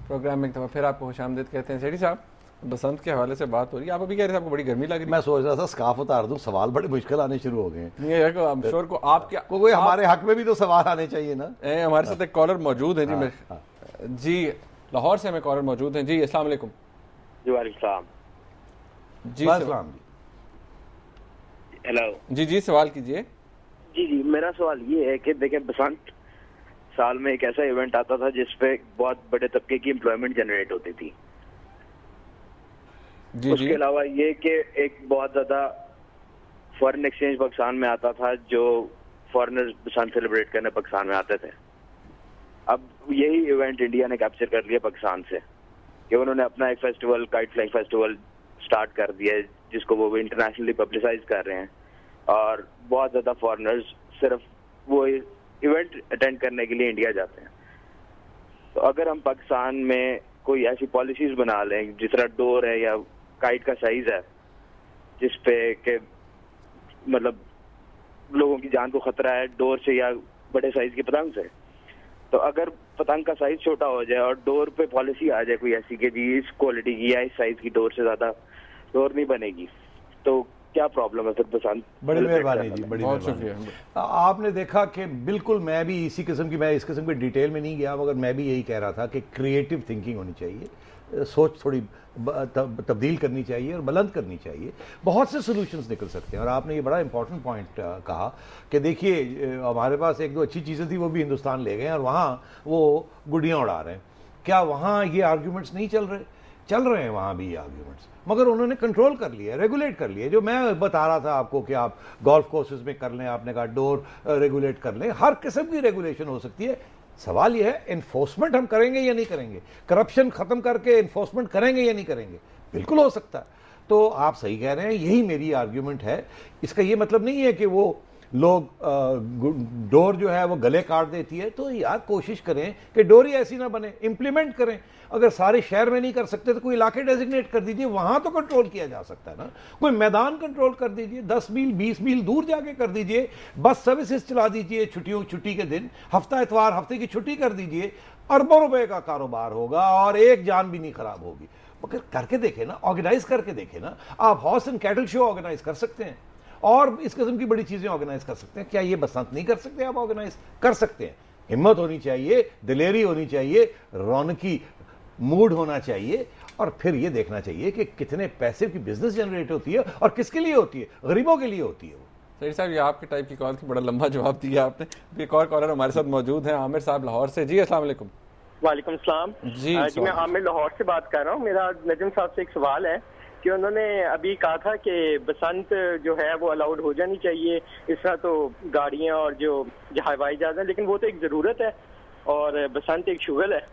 Programme में एक दफ़ा फिर आपको खुशामदीद कहते हैं। सेठी साहब, बसंत के हवाले से बात हो रही है, आप अभी कह रहे थे आपको बड़ी गर्मी लग रही है। मैं सोच रहा था स्कार्फ उतार दूं, सवाल बड़े मुश्किल आने शुरू हो गए हैं। ये I'm sure को आप क्या कोई हमारे हक में भी तो सवाल आने चाहिए ना। हमारे साथ एक कॉलर मौजूद है जी। हाँ। जी, लाहौर से हमें कॉलर मौजूद हैं जी। अस्सलाम वालेकुम। जी वालेकुम सलाम। जी सलाम जी। हेलो जी जी, सवाल कीजिए। जी जी, मेरा सवाल ये है कि देखें, बसंत साल में एक ऐसा इवेंट आता था जिसपे बहुत बड़े तबके की एम्प्लॉयमेंट जनरेट होती थी। जी उसके जी। अलावा ये कि एक बहुत ज्यादा फॉरेन एक्सचेंज पाकिस्तान में आता था, जो फॉरेनर्स बसंत सेलिब्रेट करने पाकिस्तान में आते थे। अब यही इवेंट इंडिया ने कैप्चर कर लिया पाकिस्तान से कि उन्होंने अपना एक festival, kite flying festival start कर दिया है, जिसको वो इंटरनेशनली पब्लिसाइज कर रहे हैं। और बहुत ज्यादा फॉरेनर्स सिर्फ वो इवेंट अटेंड करने के लिए इंडिया जाते हैं। तो अगर हम पाकिस्तान में कोई ऐसी पॉलिसीज बना लें, जिस तरह डोर है या काइट का साइज है, जिसपे के मतलब लोगों की जान को खतरा है डोर से या बड़े साइज की पतंग से, तो अगर पतंग का साइज छोटा हो जाए और डोर पे पॉलिसी आ जाए कोई ऐसी कि जी इस क्वालिटी की या इस साइज की डोर से ज्यादा डोर नहीं बनेगी, तो क्या प्रॉब्लम है फिर बसंत? बड़ी मेहरबानी जी, बड़ी बहुत मेहरबानी। शुक्रिया। आपने देखा कि बिल्कुल मैं भी इसी किस्म की, मैं इस किस्म की डिटेल में नहीं गया, मगर मैं भी यही कह रहा था कि क्रिएटिव थिंकिंग होनी चाहिए, सोच थोड़ी तब्दील करनी चाहिए और बुलंद करनी चाहिए। बहुत से सॉल्यूशंस निकल सकते हैं। और आपने ये बड़ा इंपॉर्टेंट पॉइंट कहा कि देखिए, हमारे पास एक दो अच्छी चीज़ें थी, वो भी हिंदुस्तान ले गए और वहाँ वो गुड्डियाँ उड़ा रहे हैं। क्या वहाँ ये आर्ग्यूमेंट्स नहीं चल रहे? चल रहे हैं वहाँ भी ये आर्ग्यूमेंट्स, मगर उन्होंने कंट्रोल कर लिया, रेगुलेट कर लिया। जो मैं बता रहा था आपको कि आप गोल्फ कोर्सेज में कर लें, आपने कहा डोर रेगुलेट कर लें, हर किस्म की रेगुलेशन हो सकती है। सवाल यह है इन्फोर्समेंट हम करेंगे या नहीं करेंगे, करप्शन खत्म करके इन्फोर्समेंट करेंगे या नहीं करेंगे। बिल्कुल हो सकता है। तो आप सही कह रहे हैं, यही मेरी आर्ग्यूमेंट है। इसका ये मतलब नहीं है कि वो लोग डोर जो है वो गले काट देती है। तो यार कोशिश करें कि डोर ही ऐसी ना बने, इंप्लीमेंट करें। अगर सारे शहर में नहीं कर सकते तो कोई इलाके डेजिग्नेट कर दीजिए, वहां तो कंट्रोल किया जा सकता है ना। कोई मैदान कंट्रोल कर दीजिए, 10 मील 20 मील दूर जाके कर दीजिए। बस सर्विसेज चला दीजिए, छुट्टी के दिन, हफ्ता इतवार हफ्ते की छुट्टी कर दीजिए। अरबों रुपए का कारोबार होगा और एक जान भी नहीं खराब होगी। मगर करके देखे ना, ऑर्गेनाइज करके देखे ना। आप horse and cattle show organise कर सकते हैं और इस किस्म की बड़ी चीजें ऑर्गेनाइज कर सकते हैं। क्या ये बसंत नहीं कर सकते? आप ऑर्गेनाइज कर सकते हैं। हिम्मत होनी चाहिए, दिलेरी होनी चाहिए, रौनकी मूड होना चाहिए, और फिर ये देखना चाहिए कि कितने पैसे की बिजनेस जनरेट होती है और किसके लिए होती है। गरीबों के लिए होती है वो। सही साहब, ये आपके टाइप की कॉल की बड़ा लंबा जवाब दिया आपने। एक और कॉलर हमारे साथ मौजूद हैं, आमिर साहब लाहौर से। जी अस्सलाम वालेकुम। वालेकुम सलाम जी, जी, मैं आमिर लाहौर से बात कर रहा हूँ। मेरा नजम साहब से एक सवाल है कि उन्होंने अभी कहा था कि बसंत जो है वो अलाउड हो जानी चाहिए। इस तरह तो गाड़ियाँ और जो हवाई जहाज है, लेकिन वो तो एक ज़रूरत है और बसंत एक शुगल है।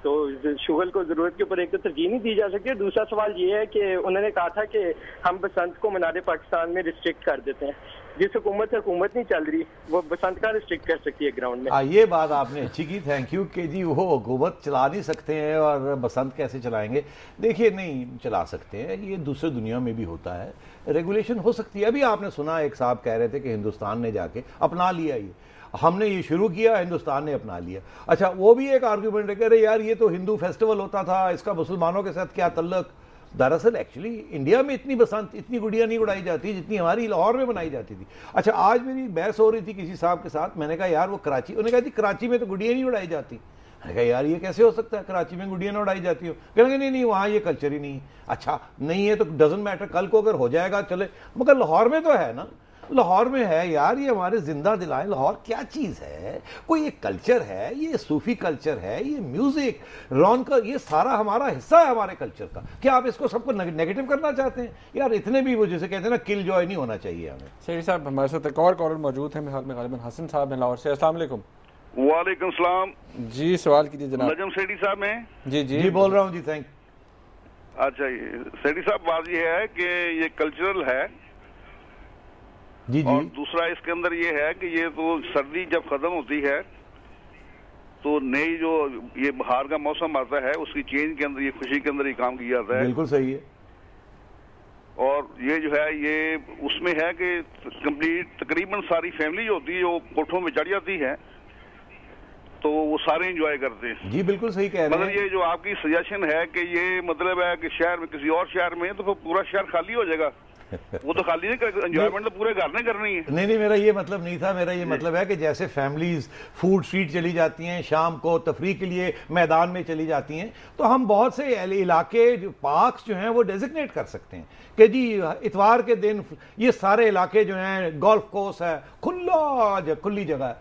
तो शुगल को ज़रूरत के ऊपर एक तो तरजीह नहीं दी जा सकती। दूसरा सवाल ये है कि उन्होंने कहा था कि हम बसंत को मनारे पाकिस्तान में रिस्ट्रिक्ट कर देते हैं। जिस हुकूमत नहीं चल रही, वो बसंत का रिस्ट्रिक्ट कर सकती है ग्राउंड में। ये बात आपने अच्छी की, थैंक यू। कि जी वो हुकूमत चला नहीं सकते हैं और बसंत कैसे चलाएंगे? देखिए, नहीं चला सकते हैं, ये दूसरे दुनिया में भी होता है, रेगुलेशन हो सकती है। अभी आपने सुना एक साहब कह रहे थे कि हिंदुस्तान ने जाके अपना लिया, ये हमने ये शुरू किया, हिंदुस्तान ने अपना लिया। अच्छा, वो भी एक आर्ग्यूमेंट है, कह रहे यार ये तो हिंदू फेस्टिवल होता था, इसका मुसलमानों के साथ क्या तल्लक। दरअसल एक्चुअली इंडिया में इतनी बसंत, इतनी गुड़िया नहीं उड़ाई जाती जितनी हमारी लाहौर में बनाई जाती थी। अच्छा, आज मेरी बहस हो रही थी किसी साहब के साथ, मैंने कहा यार वो कराची, उन्होंने कहा जी कराची में तो गुड़िया नहीं उड़ाई जाती। मैंने कहा यार ये कैसे हो सकता है, कराची में गुड़िया ना उड़ाई जाती हो? कहेंगे नहीं नहीं, वहाँ ये कल्चर ही नहीं है। अच्छा, नहीं है तो डजंट मैटर, कल को अगर हो जाएगा चले, मगर लाहौर में तो है ना, लाहौर में है यार, ये हमारे जिंदा दिलाएं। लाहौर क्या चीज है? कोई एक कल्चर है, ये सूफी कल्चर है, ये म्यूजिक रौनक, ये सारा हमारा हिस्सा है हमारे कल्चर का। क्या आप इसको सबको नेगेटिव करना चाहते हैं? यार इतने भी वो जैसे कहते हैं ना, किल जॉय नहीं होना चाहिए हमें। सही साहब, हमारे साथ एक और कॉलर मौजूद है, मेरे हाथ में गालिबन हसन साहब हैं लाहौर से। अस्सलाम वालेकुम। वालेकुम सलाम जी, सवाल कीजिए जनाब। नजम सेठी साहब हैं? जी जी जी बोल रहा हूँ जी, थैंक। अच्छा, सेठी साहब बात ये है कि ये कल्चरल है जी जी। और दूसरा इसके अंदर ये है कि ये तो सर्दी जब खत्म होती है तो नई जो ये बहार का मौसम आता है, उसकी चेंज के अंदर, ये खुशी के अंदर ये काम किया जाता है। बिल्कुल सही है। और ये जो है ये उसमें है कि कंप्लीट तकरीबन सारी फैमिली जो होती है वो कोठों में चढ़ जाती है तो वो सारे एंजॉय करते हैं। जी बिल्कुल सही कह रहे मतलब हैं। ये जो आपकी सजेशन है कि ये मतलब है कि शहर में किसी और शहर में तो फिर पूरा शहर खाली हो जाएगा। वो तो खाली नहीं कर, एंजॉयमेंट तो पूरे घर ने करनी है। नहीं, मेरा ये मतलब नहीं था। मेरा ये मतलब है कि जैसे फैमिलीज फूड स्ट्रीट चली जाती हैं, शाम को तफरी के लिए मैदान में चली जाती हैं, तो हम बहुत से इलाके जो पार्क्स जो हैं वो डेजिग्नेट कर सकते हैं कि जी इतवार के दिन ये सारे इलाके जो हैं, गोल्फ कोर्स है, खुली जगह है,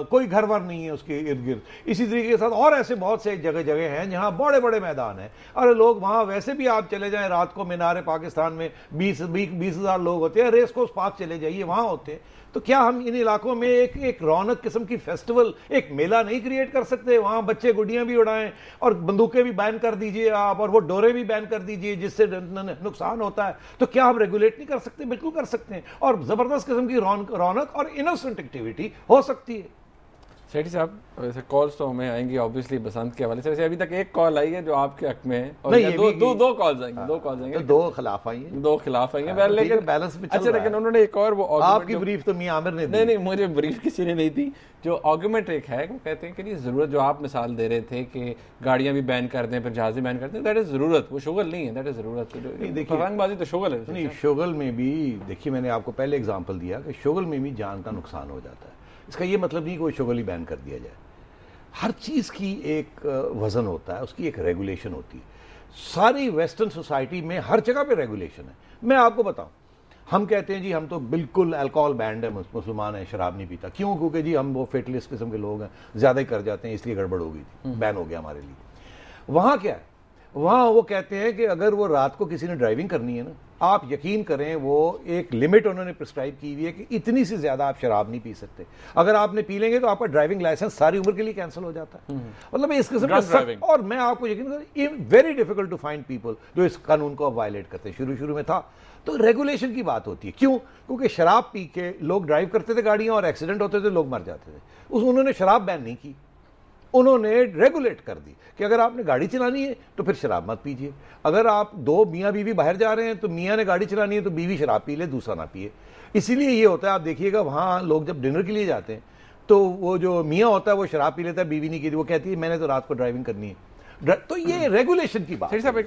कोई घर वर नहीं है उसके इर्द गिर्द। इसी तरीके के साथ और ऐसे बहुत से जगह हैं जहां बड़े बड़े मैदान हैं, और लोग वहां वैसे भी आप चले जाएं रात को, मीनार पाकिस्तान में 20,000 लोग होते हैं, रेस कोर्स पार्क चले जाइए वहां होते हैं। तो क्या हम इन इलाकों में एक रौनक किस्म की फेस्टिवल, एक मेला नहीं क्रिएट कर सकते? वहां बच्चे गुड्डियां भी उड़ाएं और बंदूकें भी बैन कर दीजिए आप, और वो डोरे भी बैन कर दीजिए जिससे नुकसान होता है। तो क्या हम रेगुलेट नहीं कर सकते? बिल्कुल कर सकते हैं, और जबरदस्त किस्म की रौनक और इनोसेंट एक्टिविटी हो सकती है। सेठी साहब, वैसे कॉल्स तो हमें आएंगी ऑब्वियसली बसंत के हवाले से। वैसे अभी तक एक कॉल आई है जो आपके हक में है, और नहीं, दो कॉल्स आएंगे, दो कॉल्स आएंगे, तो दो खिलाफ आई हैं, दो खिलाफ आएंगे, तो लेकिन बैलेंस में अच्छा, लेकिन उन्होंने एक और वो आपकी ब्रीफ तो मियां आमिर ने दी। नहीं, मुझे ब्रीफ किसी ने नहीं दी। जो आर्गुमेंट एक है, वो कहते हैं कि नहीं, जरूरत जो आप मिसाल दे रहे थे कि गाड़ियां भी बैन कर दें, फिर जहाज भी बैन कर दें, दैट इज जरूरत, वो शुगल नहीं है, दैट इज जरूरत। देखिए, रंगबाजी तो शुगल है। नहीं, शुगल में भी देखिए, मैंने आपको पहले एग्जांपल दिया कि शुगल में भी जान का नुकसान हो जाता है। इसका ये मतलब नहीं कोई शुगल ही बैन कर दिया जाए। हर चीज़ की एक वजन होता है, उसकी एक रेगुलेशन होती है। सारी वेस्टर्न सोसाइटी में हर जगह पे रेगुलेशन है। मैं आपको बताऊं, हम कहते हैं जी हम तो बिल्कुल अल्कोहल बैंड है, मुसलमान है, शराब नहीं पीता। क्यों? क्योंकि जी हम वो फेटलिस्ट किस्म के लोग हैं, ज़्यादा ही कर जाते हैं, इसलिए गड़बड़ हो गई थी, बैन हो गया हमारे लिए। वहाँ क्या है, वहाँ वो कहते हैं कि अगर वो रात को किसी ने ड्राइविंग करनी है ना, आप यकीन करें वो एक लिमिट उन्होंने प्रिस्क्राइब की हुई है कि इतनी से ज्यादा आप शराब नहीं पी सकते। अगर आपने पी लेंगे तो आपका ड्राइविंग लाइसेंस सारी उम्र के लिए कैंसिल हो जाता है। मतलब इस किस्म का, और मैं आपको यकीन करें, very difficult to find people जो इस कानून को वायलेट करते हैं। शुरू में था तो रेगुलेशन की बात होती है। क्यों? क्योंकि शराब पी के लोग ड्राइव करते थे गाड़ियां और एक्सीडेंट होते थे, लोग मर जाते थे। उन्होंने शराब बैन नहीं की, उन्होंने रेगुलेट कर दी कि अगर आपने गाड़ी चलानी है तो फिर शराब मत पीजिए। अगर आप दो मियाँ बीवी बाहर जा रहे हैं तो मियाँ ने गाड़ी चलानी है तो बीवी शराब पी ले, दूसरा ना पिए। इसीलिए ये होता है, आप देखिएगा वहाँ लोग जब डिनर के लिए जाते हैं तो वो जो मियाँ होता है वो शराब पी लेता है, बीवी नहीं की, वो कहती है मैंने तो रात को ड्राइविंग करनी है। तो ये रेगुलेशन की बात है। साहब,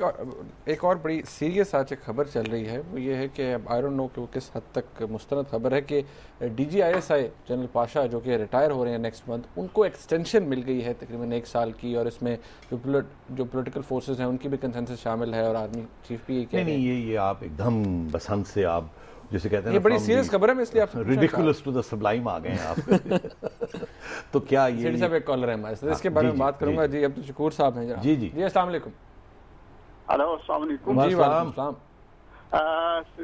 एक और बड़ी सीरियस आज एक खबर चल रही है, वो ये है कि आई डोंट नो कि वो किस हद तक मुस्तनद खबर है कि DGISI जनरल पाशा जो कि रिटायर हो रहे हैं नेक्स्ट मंथ, उनको एक्सटेंशन मिल गई है तकरीबन 1 साल की, और इसमें जो पॉलिटिकल फोर्सेस हैं उनकी भी कंसेंसस शामिल है, और आर्मी चीफ भी नहीं, ये आप एकदम बसंत से आप जैसे कहते हैं, ये बड़ी सीरियस खबर है, मैं इसलिए आपसे रिडिकुलस टू द सब्लाइम आ गए हैं आप। तो क्या ये साहब एक कॉलर है हमारे साथ, इसके बारे में बात करूंगा। जी अब्दुल शकूर साहब हैं। जी अस्सलाम वालेकुम। हेलो, अस्सलाम वालेकुम। जी वालेकुम सलाम।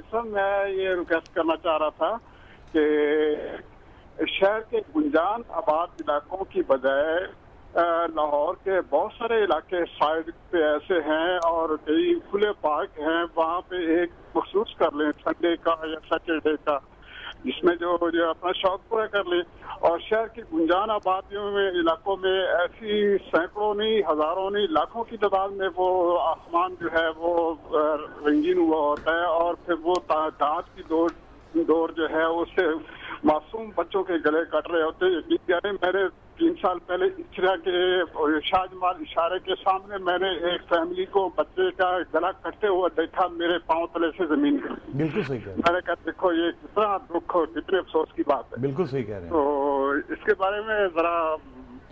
सर, मैं ये रिक्वेस्ट करना चाह रहा था कि शहर के गुंजान आबाद इलाकों की बजाय लाहौर के बहुत सारे इलाके साइड पे ऐसे हैं और कई खुले पार्क हैं, वहाँ पे एक मखसूस कर लें संडे का या सैटरडे का, जिसमें जो अपना शौक पूरा कर लें। और शहर की गुंजान आबादियों में इलाकों में ऐसी सैकड़ों नहीं, हजारों नहीं, लाखों की तादाद में वो आसमान जो है वो रंगीन हुआ होता है, और फिर वो दांत की डोर जो है उससे मासूम बच्चों के गले कट रहे होते हैं। मैंने 3 साल पहले इचरा के शाहजमाल इशारे के सामने मैंने एक फैमिली को बच्चे का गला कटते हुए देखा, मेरे पांव तले से जमीन। बिल्कुल सही कह रहे हैं। मैंने कहा देखो ये कितना दुख हो, कितने अफसोस की बात है। बिल्कुल सही कह रहे हैं। तो इसके बारे में जरा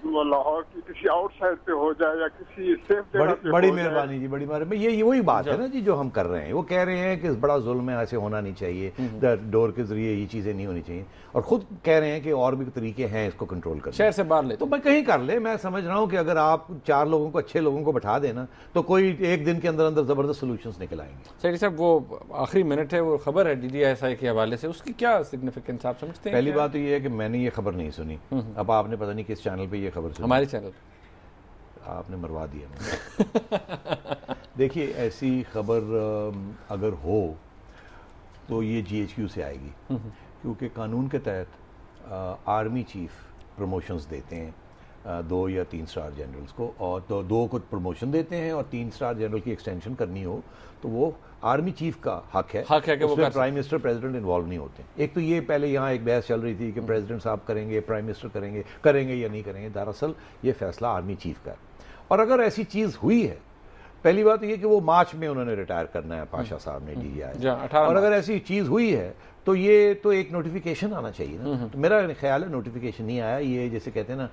लाहौर की किसी आउटसाइड पे हो जाए या किसी सेफ जगह पे, बड़ी मेहरबानी जी, बड़ी मेहरबानी। ये वही बात है ना जी जो हम कर रहे हैं। वो कह रहे हैं कि बड़ा जुल्म है, ऐसे होना नहीं चाहिए, डोर के जरिए ये चीजें नहीं होनी चाहिए, और खुद कह रहे हैं कि और भी तरीके हैं इसको कंट्रोल करने। शहर से बाहर ले तो मैं कहीं कर ले। मैं समझ रहा हूँ कि अगर आप 4 लोगों को, अच्छे लोगों को बैठा देना तो कोई एक दिन के अंदर अंदर जबरदस्त सोल्यूशंस निकल आएंगे। सेठी साहब, वो आखिरी मिनट है, वो खबर है DGISI के हवाले से, उसकी क्या सिग्निफिकेंस आप समझते हैं? पहली बात तो ये है कि मैंने ये खबर नहीं सुनी। अब आपने पता नहीं किस चैनल पे ये खबर सुनी। हमारे चैनल आपने मरवा दिया मुझे। देखिए, ऐसी खबर अगर हो तो ये GHQ से आएगी, क्योंकि कानून के तहत आर्मी चीफ प्रमोशंस देते हैं, 2 या 3 स्टार जनरल्स को, और तो 2 को प्रमोशन देते हैं और 3 स्टार जनरल की एक्सटेंशन करनी हो तो वो आर्मी चीफ का हक है कि वो प्राइम मिनिस्टर प्रेसिडेंट इन्वॉल्व नहीं होते। एक तो ये पहले यहाँ एक बहस चल रही थी कि प्रेसिडेंट साहब करेंगे, प्राइम मिनिस्टर करेंगे या नहीं करेंगे। दरअसल ये फैसला आर्मी चीफ का है। और अगर ऐसी चीज़ हुई है, पहली बात ये कि वो मार्च में उन्होंने रिटायर करना है पाशा साहब ने DGI, और अगर ऐसी चीज़ हुई है तो ये तो एक नोटिफिकेशन आना चाहिए ना। तो मेरा ख्याल है नोटिफिकेशन नहीं आया, ये जैसे कहते हैं ना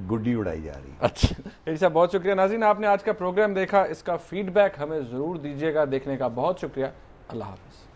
गुड्डी उड़ाई जा रही है। अच्छा एडी साहब, बहुत शुक्रिया। नाज़रीन, आपने आज का प्रोग्राम देखा, इसका फीडबैक हमें ज़रूर दीजिएगा। देखने का बहुत शुक्रिया। अल्लाह हाफ़िज़।